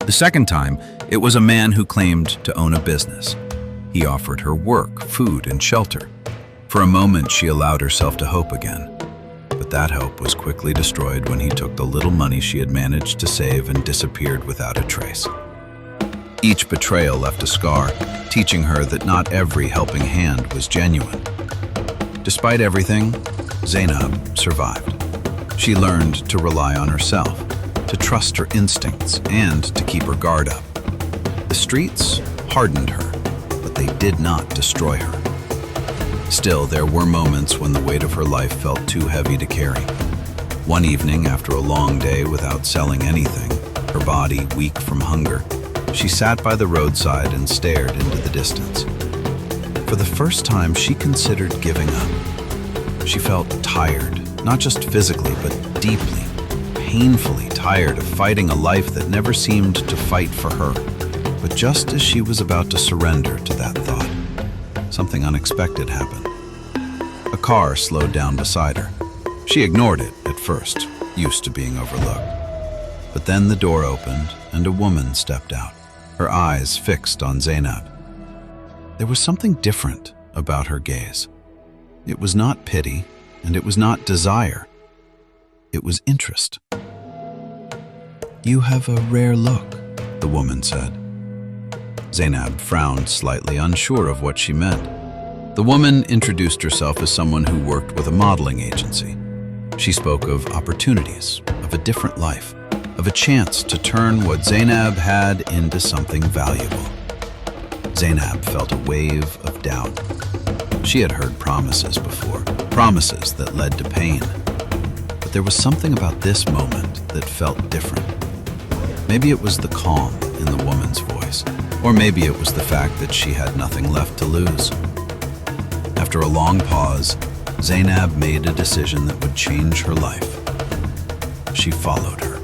The second time, it was a man who claimed to own a business. He offered her work, food, and shelter. For a moment, she allowed herself to hope again. But that hope was quickly destroyed when he took the little money she had managed to save and disappeared without a trace. Each betrayal left a scar, teaching her that not every helping hand was genuine. Despite everything, Zainab survived. She learned to rely on herself, to trust her instincts, and to keep her guard up. The streets hardened her, but they did not destroy her. Still, there were moments when the weight of her life felt too heavy to carry. One evening, after a long day without selling anything, her body weak from hunger, she sat by the roadside and stared into the distance. For the first time, she considered giving up. She felt tired, not just physically, but deeply, painfully tired of fighting a life that never seemed to fight for her. But just as she was about to surrender to that thought, something unexpected happened. A car slowed down beside her. She ignored it at first, used to being overlooked. But then the door opened and a woman stepped out, her eyes fixed on Zainab. There was something different about her gaze. It was not pity, and it was not desire. It was interest. "You have a rare look," the woman said. Zainab frowned, slightly unsure of what she meant. The woman introduced herself as someone who worked with a modeling agency. She spoke of opportunities, of a different life, of a chance to turn what Zainab had into something valuable. Zainab felt a wave of doubt. She had heard promises before, promises that led to pain. But there was something about this moment that felt different. Maybe it was the calm in the woman's voice, or maybe it was the fact that she had nothing left to lose. After a long pause, Zainab made a decision that would change her life. She followed her.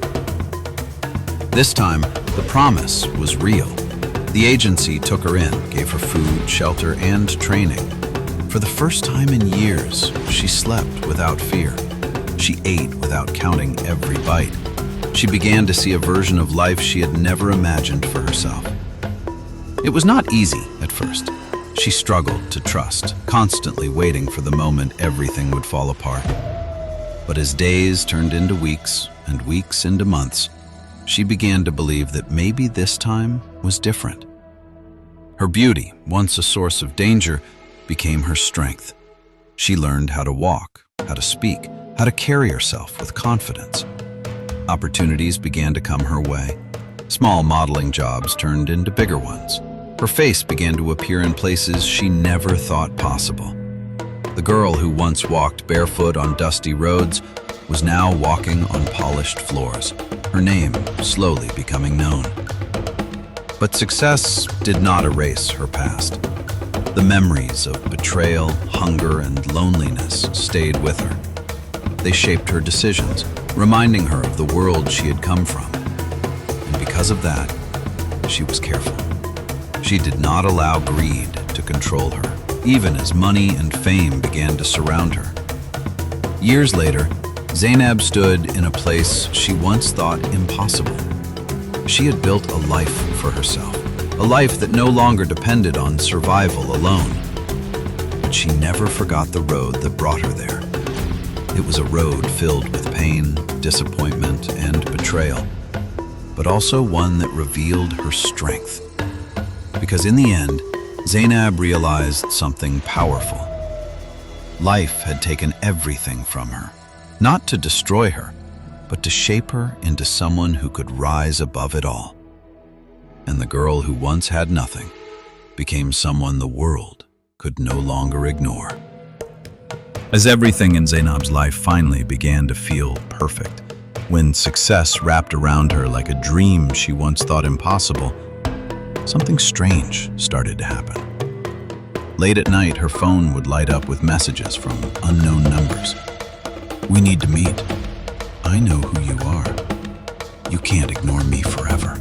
This time, the promise was real. The agency took her in, gave her food, shelter, and training. For the first time in years, she slept without fear. She ate without counting every bite. She began to see a version of life she had never imagined for herself. It was not easy at first. She struggled to trust, constantly waiting for the moment everything would fall apart. But as days turned into weeks and weeks into months, she began to believe that maybe this time was different. Her beauty, once a source of danger, became her strength. She learned how to walk, how to speak, how to carry herself with confidence. Opportunities began to come her way. Small modeling jobs turned into bigger ones. Her face began to appear in places she never thought possible. The girl who once walked barefoot on dusty roads was now walking on polished floors, her name slowly becoming known. But success did not erase her past. The memories of betrayal, hunger, and loneliness stayed with her. They shaped her decisions, reminding her of the world she had come from. And because of that, she was careful. She did not allow greed to control her, even as money and fame began to surround her. Years later, Zainab stood in a place she once thought impossible. She had built a life for herself, a life that no longer depended on survival alone. But she never forgot the road that brought her there. It was a road filled with pain, disappointment, and betrayal, but also one that revealed her strength. Because in the end, Zainab realized something powerful. Life had taken everything from her, not to destroy her, but to shape her into someone who could rise above it all. And the girl who once had nothing became someone the world could no longer ignore. As everything in Zainab's life finally began to feel perfect, when success wrapped around her like a dream she once thought impossible, something strange started to happen. Late at night, her phone would light up with messages from unknown numbers. "We need to meet. I know who you are. You can't ignore me forever."